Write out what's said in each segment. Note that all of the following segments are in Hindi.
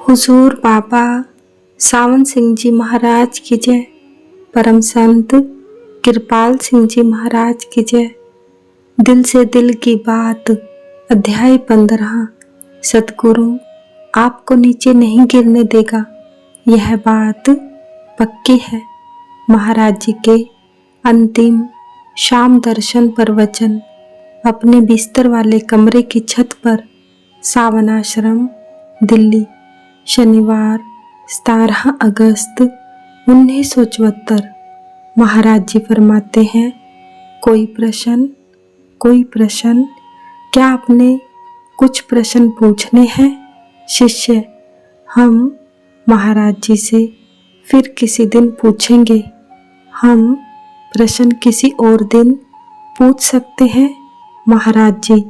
हुजूर बाबा सावन सिंह जी महाराज की जय। परम संत कृपाल सिंह जी महाराज की जय। दिल से दिल की बात अध्याय 15। सतगुरु आपको नीचे नहीं गिरने देगा, यह बात पक्की है। महाराज जी के अंतिम शाम दर्शन पर वचन। अपने बिस्तर वाले कमरे की छत पर, सावन आश्रम, दिल्ली, शनिवार 17 अगस्त 1974। महाराज जी फरमाते हैं, कोई प्रश्न? कोई प्रश्न? क्या आपने कुछ प्रश्न पूछने हैं? शिष्य: हम महाराज जी से फिर किसी दिन पूछेंगे। हम प्रश्न किसी और दिन पूछ सकते हैं? महाराज जी: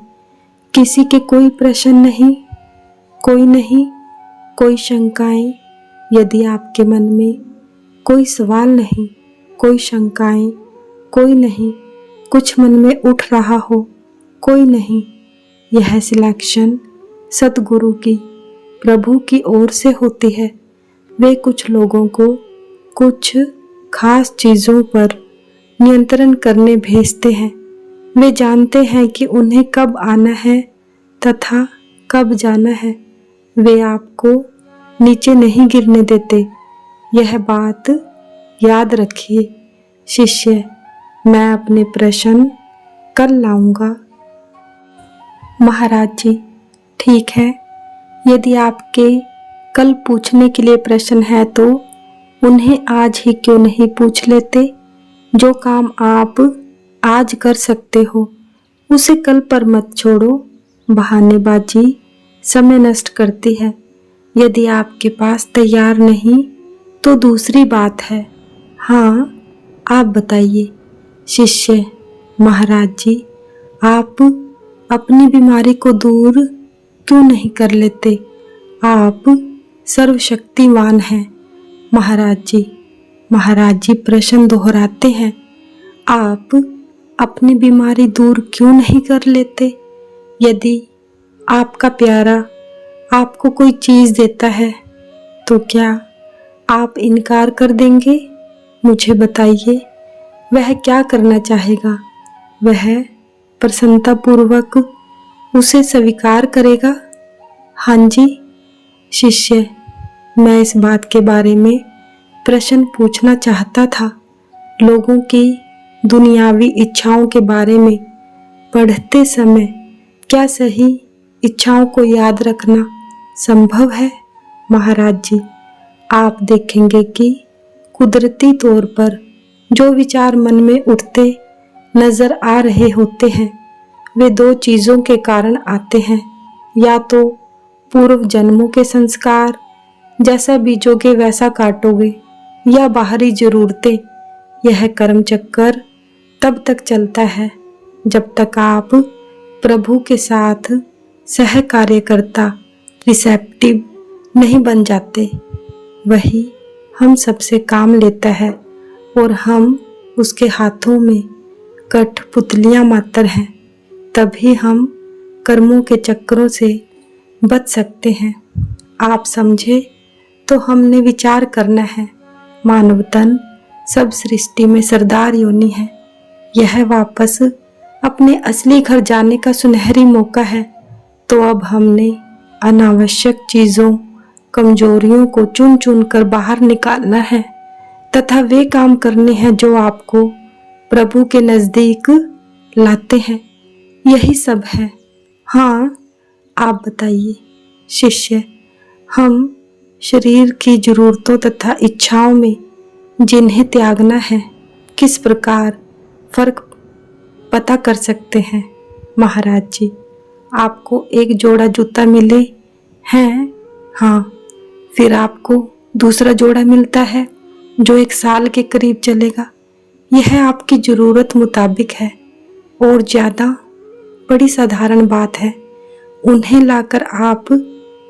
किसी के कोई प्रश्न नहीं? कोई नहीं? कोई शंकाएं? यदि आपके मन में कोई सवाल नहीं, कोई शंकाएं, कोई नहीं, कुछ मन में उठ रहा हो, कोई नहीं, यह सिलेक्शन सतगुरु की, प्रभु की ओर से होती है। वे कुछ लोगों को कुछ खास चीज़ों पर नियंत्रण करने भेजते हैं। वे जानते हैं कि उन्हें कब आना है तथा कब जाना है। वे आपको नीचे नहीं गिरने देते, यह बात याद रखिए। शिष्य: मैं अपने प्रश्न कल लाऊंगा। महाराज जी: ठीक है, यदि आपके कल पूछने के लिए प्रश्न है तो उन्हें आज ही क्यों नहीं पूछ लेते? जो काम आप आज कर सकते हो उसे कल पर मत छोड़ो। बहानेबाजी समय नष्ट करती है। यदि आपके पास तैयार नहीं तो दूसरी बात है। हाँ, आप बताइए। शिष्य: महाराज जी, आप अपनी बीमारी को दूर क्यों नहीं कर लेते? आप सर्वशक्तिमान हैं। महाराज जी प्रश्न दोहराते हैं, आप अपनी बीमारी दूर क्यों नहीं कर लेते? यदि आपका प्यारा आपको कोई चीज़ देता है तो क्या आप इनकार कर देंगे? मुझे बताइए, वह क्या करना चाहेगा? वह प्रसन्नतापूर्वक उसे स्वीकार करेगा? हाँ जी। शिष्य: मैं इस बात के बारे में प्रश्न पूछना चाहता था। लोगों की दुनियावी इच्छाओं के बारे में पढ़ते समय क्या सही इच्छाओं को याद रखना संभव है? महाराज जी, आप देखेंगे कि कुदरती तौर पर जो विचार मन में उठते नजर आ रहे होते हैं, वे दो चीज़ों के कारण आते हैं। या तो पूर्व जन्मों के संस्कार, जैसा बीजोगे वैसा काटोगे, या बाहरी जरूरतें। यह कर्म चक्कर तब तक चलता है जब तक आप प्रभु के साथ सह कार्यकर्ता, रिसेप्टिव नहीं बन जाते। वही हम सबसे काम लेता है और हम उसके हाथों में कठपुतलियां मात्र हैं। तभी हम कर्मों के चक्करों से बच सकते हैं। आप समझे तो हमने विचार करना है। मानव तन सब सृष्टि में सरदार योनि है। यह वापस अपने असली घर जाने का सुनहरी मौका है। तो अब हमने अनावश्यक चीज़ों, कमजोरियों को चुन चुन कर बाहर निकालना है तथा वे काम करने हैं जो आपको प्रभु के नज़दीक लाते हैं। यही सब है। हाँ, आप बताइए। शिष्य: हम शरीर की जरूरतों तथा इच्छाओं में जिन्हें त्यागना है, किस प्रकार फर्क पता कर सकते हैं? महाराज जी, आपको एक जोड़ा जूता मिले हैं, हाँ, फिर आपको दूसरा जोड़ा मिलता है जो 1 साल के करीब चलेगा। यह आपकी ज़रूरत मुताबिक है और ज़्यादा बड़ी साधारण बात है। उन्हें लाकर आप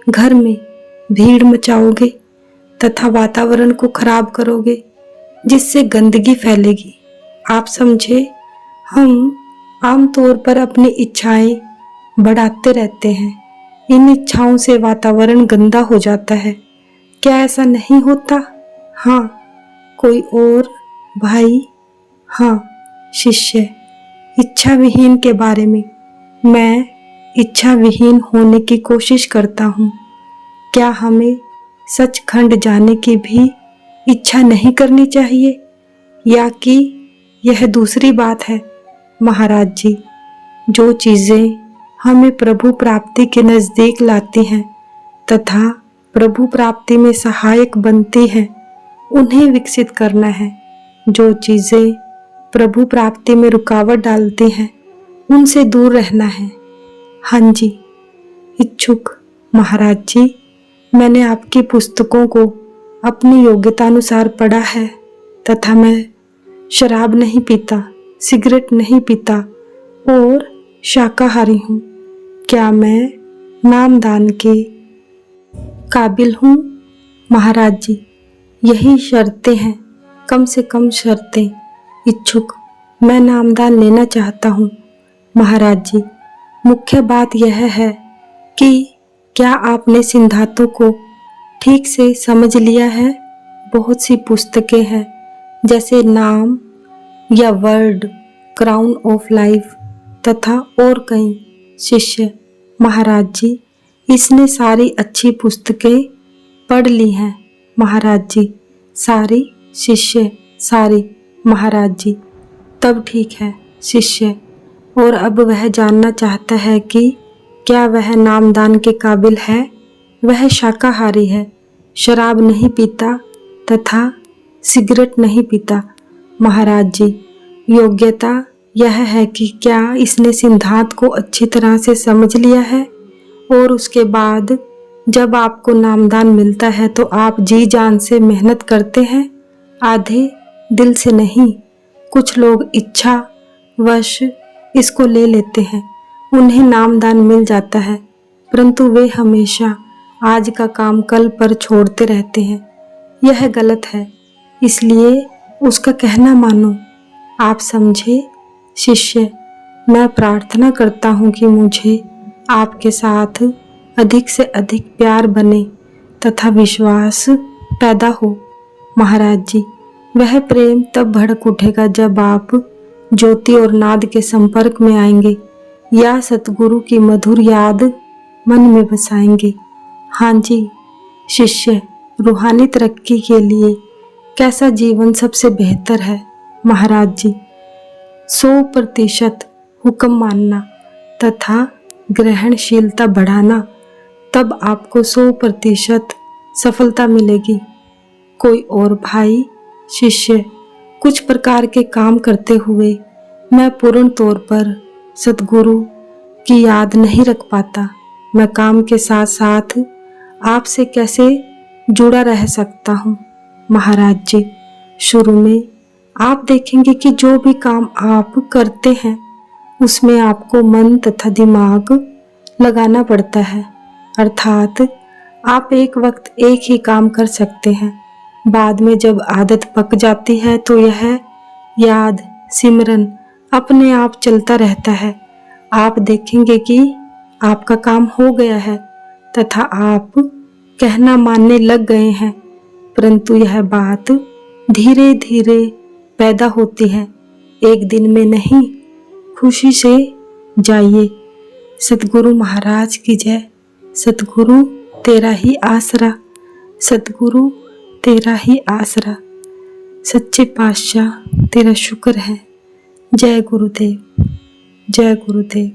घर में भीड़ मचाओगे तथा वातावरण को खराब करोगे, जिससे गंदगी फैलेगी। आप समझे, हम आमतौर पर अपनी इच्छाएं बढ़ाते रहते हैं इन इच्छाओं से वातावरण गंदा हो जाता है। क्या ऐसा नहीं होता? हाँ। कोई और भाई? हाँ। शिष्य, इच्छा विहीन के बारे में। मैं इच्छा विहीन होने की कोशिश करता हूँ। क्या हमें सचखंड जाने की भी इच्छा नहीं करनी चाहिए, या कि यह दूसरी बात है? महाराज जी, जो चीज़ें हमें प्रभु प्राप्ति के नज़दीक लाती हैं तथा प्रभु प्राप्ति में सहायक बनती हैं, उन्हें विकसित करना है। जो चीज़ें प्रभु प्राप्ति में रुकावट डालती हैं, उनसे दूर रहना है। हाँ जी। इच्छुक, महाराज जी, मैंने आपकी पुस्तकों को अपनी योग्यतानुसार पढ़ा है तथा मैं शराब नहीं पीता, सिगरेट नहीं पीता और शाकाहारी हूँ। क्या मैं नामदान के काबिल हूँ? महाराज जी, यही शर्तें हैं, कम से कम शर्तें। इच्छुक, मैं नामदान लेना चाहता हूँ। महाराज जी, मुख्य बात यह है कि क्या आपने सिद्धांतों को ठीक से समझ लिया है? बहुत सी पुस्तकें हैं, जैसे नाम या वर्ड, क्राउन ऑफ लाइफ तथा और कई। शिष्य, महाराज जी, इसने सारी अच्छी पुस्तकें पढ़ ली हैं। महाराज जी, सारी? शिष्य, सारी। महाराज जी, तब ठीक है। शिष्य, और अब वह जानना चाहता है कि क्या वह नामदान के काबिल है? वह शाकाहारी है, शराब नहीं पीता तथा सिगरेट नहीं पीता। महाराज जी, योग्यता यह है कि क्या इसने सिद्धांत को अच्छी तरह से समझ लिया है, और उसके बाद जब आपको नामदान मिलता है तो आप जी जान से मेहनत करते हैं, आधे दिल से नहीं। कुछ लोग इच्छा वश इसको ले लेते हैं, उन्हें नामदान मिल जाता है, परंतु वे हमेशा आज का काम कल पर छोड़ते रहते हैं। यह गलत है, इसलिए उसका कहना मानो। आप समझे? शिष्य, मैं प्रार्थना करता हूँ कि मुझे आपके साथ अधिक से अधिक प्यार बने तथा विश्वास पैदा हो। महाराज जी, वह प्रेम तब भड़क उठेगा जब आप ज्योति और नाद के संपर्क में आएंगे या सतगुरु की मधुर याद मन में बसाएंगे। हाँ जी। शिष्य, रूहानी तरक्की के लिए कैसा जीवन सबसे बेहतर है? महाराज जी, 100% हुक्म मानना तथा ग्रहणशीलता बढ़ाना, तब आपको 100% सफलता मिलेगी। कोई और भाई? शिष्य, कुछ प्रकार के काम करते हुए मैं पूर्ण तौर पर सतगुरु की याद नहीं रख पाता। मैं काम के साथ साथ आपसे कैसे जुड़ा रह सकता हूँ? महाराज जी, शुरू में आप देखेंगे कि जो भी काम आप करते हैं उसमें आपको मन तथा दिमाग लगाना पड़ता है, अर्थात आप एक वक्त एक ही काम कर सकते हैं। बाद में जब आदत पक जाती है तो यह याद सिमरन अपने आप चलता रहता है। आप देखेंगे कि आपका काम हो गया है तथा आप कहना मानने लग गए हैं, परंतु यह बात धीरे धीरे पैदा होती है, एक दिन में नहीं। खुशी से जाइए। सतगुरु महाराज की जय। सतगुरु तेरा ही आसरा, सतगुरु तेरा ही आसरा। सच्चे पातशाह तेरा शुक्र है। जय गुरुदेव, जय गुरुदेव।